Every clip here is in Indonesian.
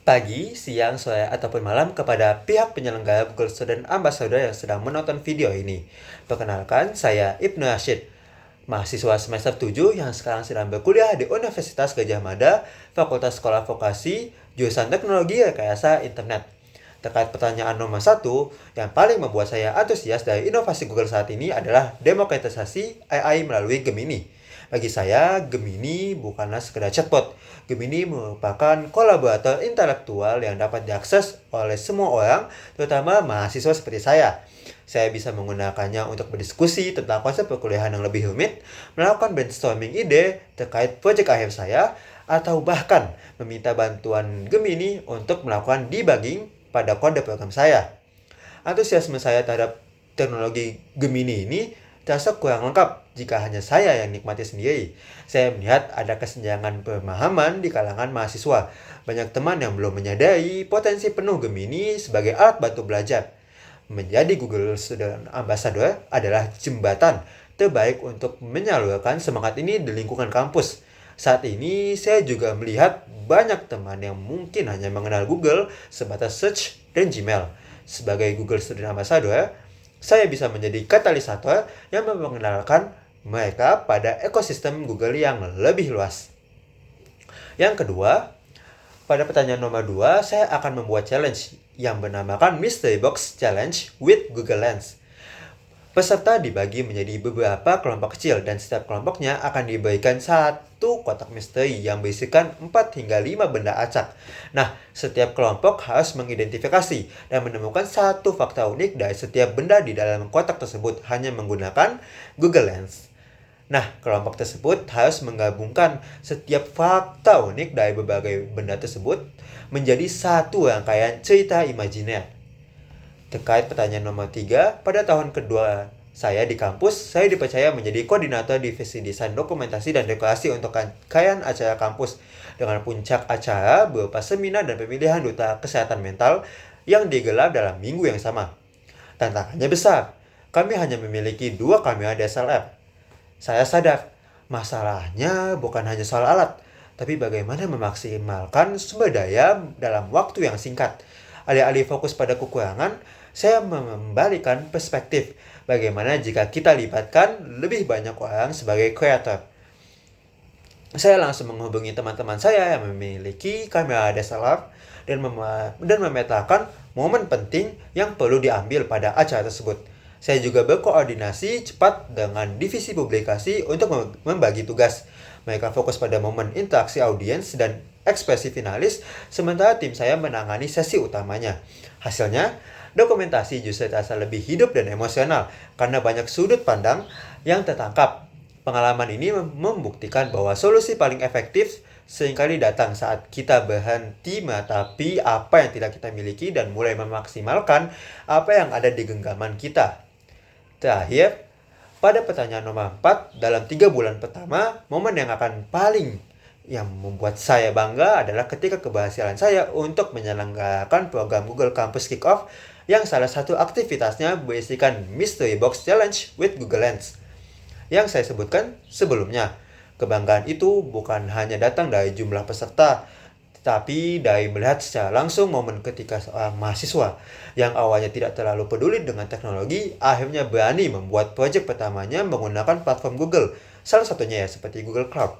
Pagi, siang, sore, ataupun malam kepada pihak penyelenggara Google Student Ambassador yang sedang menonton video ini. Perkenalkan, saya Ibnu Rashid, mahasiswa semester 7 yang sekarang sedang berkuliah di Universitas Gadjah Mada, Fakultas Sekolah Vokasi, jurusan Teknologi Rekayasa Internet. Terkait pertanyaan nomor 1, yang paling membuat saya antusias dari inovasi Google saat ini adalah demokratisasi AI melalui Gemini. Bagi saya, Gemini bukanlah sekedar chatbot. Gemini merupakan kolaborator intelektual yang dapat diakses oleh semua orang, terutama mahasiswa seperti saya. Saya bisa menggunakannya untuk berdiskusi tentang konsep perkuliahan yang lebih rumit, melakukan brainstorming ide terkait proyek akhir saya, atau bahkan meminta bantuan Gemini untuk melakukan debugging pada kode program saya. Antusiasme saya terhadap teknologi Gemini ini terasa kurang lengkap jika hanya saya yang nikmati sendiri. Saya melihat ada kesenjangan pemahaman di kalangan mahasiswa. Banyak teman yang belum menyadari potensi penuh Gemini sebagai alat bantu belajar. Menjadi Google Student Ambassador adalah jembatan terbaik untuk menyalurkan semangat ini di lingkungan kampus. Saat ini saya juga melihat banyak teman yang mungkin hanya mengenal Google sebatas search dan Gmail. Sebagai Google Student Ambassador, saya bisa menjadi katalisator yang mengenalkan mereka pada ekosistem Google yang lebih luas. Yang kedua, pada pertanyaan nomor 2, saya akan membuat challenge yang bernamakan Mystery Box Challenge with Google Lens. Peserta dibagi menjadi beberapa kelompok kecil dan setiap kelompoknya akan diberikan satu kotak misteri yang berisikan 4 hingga 5 benda acak. Nah, setiap kelompok harus mengidentifikasi dan menemukan satu fakta unik dari setiap benda di dalam kotak tersebut hanya menggunakan Google Lens. Nah, kelompok tersebut harus menggabungkan setiap fakta unik dari berbagai benda tersebut menjadi satu rangkaian cerita imajiner. Terkait pertanyaan nomor 3, pada tahun kedua saya di kampus, saya dipercaya menjadi koordinator divisi desain dokumentasi dan dekorasi untuk rangkaian acara kampus dengan puncak acara berupa seminar dan pemilihan duta kesehatan mental yang digelar dalam minggu yang sama. Tantangannya besar. Kami hanya memiliki 2 kamera DSLR. Saya sadar, masalahnya bukan hanya soal alat, tapi bagaimana memaksimalkan sumber daya dalam waktu yang singkat. Alih-alih fokus pada kekurangan, saya membalikan perspektif bagaimana jika kita libatkan lebih banyak orang sebagai kreator. Saya langsung menghubungi teman-teman saya yang memiliki kamera DSLR dan memetakan momen penting yang perlu diambil pada acara tersebut. Saya juga berkoordinasi cepat dengan divisi publikasi untuk membagi tugas. Mereka fokus pada momen interaksi audiens dan ekspresi finalis, sementara tim saya menangani sesi utamanya. Hasilnya, dokumentasi justru terasa lebih hidup dan emosional karena banyak sudut pandang yang tertangkap. Pengalaman ini membuktikan bahwa solusi paling efektif seringkali datang saat kita berhenti meratapi apa yang tidak kita miliki dan mulai memaksimalkan apa yang ada di genggaman kita. Terakhir, pada pertanyaan nomor 4, dalam 3 bulan pertama, momen yang membuat saya bangga adalah ketika keberhasilan saya untuk menyelenggarakan program Google Campus Kickoff yang salah satu aktivitasnya berisikan Mystery Box Challenge with Google Lens. Yang saya sebutkan sebelumnya, kebanggaan itu bukan hanya datang dari jumlah peserta, tetapi dari melihat secara langsung momen ketika seorang mahasiswa yang awalnya tidak terlalu peduli dengan teknologi, akhirnya berani membuat proyek pertamanya menggunakan platform Google, salah satunya seperti Google Cloud.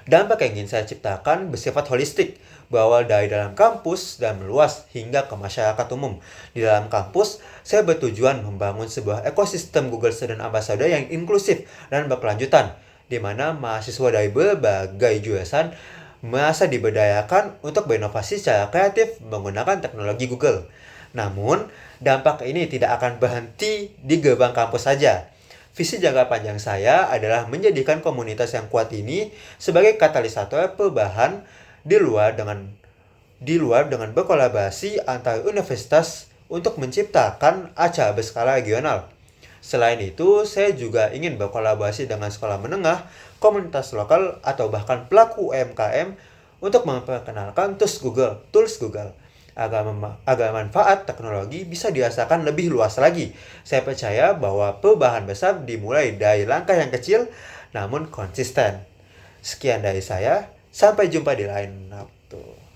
Dampak yang ingin saya ciptakan bersifat holistik, berawal dari dalam kampus dan meluas hingga ke masyarakat umum. Di dalam kampus, saya bertujuan membangun sebuah ekosistem Google Student Ambassador yang inklusif dan berkelanjutan, di mana mahasiswa dari berbagai jurusan merasa diberdayakan untuk berinovasi secara kreatif menggunakan teknologi Google. Namun, dampak ini tidak akan berhenti di gerbang kampus saja. Visi jangka panjang saya adalah menjadikan komunitas yang kuat ini sebagai katalisator perubahan di luar dengan berkolaborasi antar universitas untuk menciptakan acara berskala regional. Selain itu, saya juga ingin berkolaborasi dengan sekolah menengah, komunitas lokal, atau bahkan pelaku UMKM untuk memperkenalkan tools Google agar manfaat teknologi bisa dirasakan lebih luas lagi. Saya percaya bahwa perubahan besar dimulai dari langkah yang kecil namun konsisten. Sekian dari saya, sampai jumpa di lain waktu.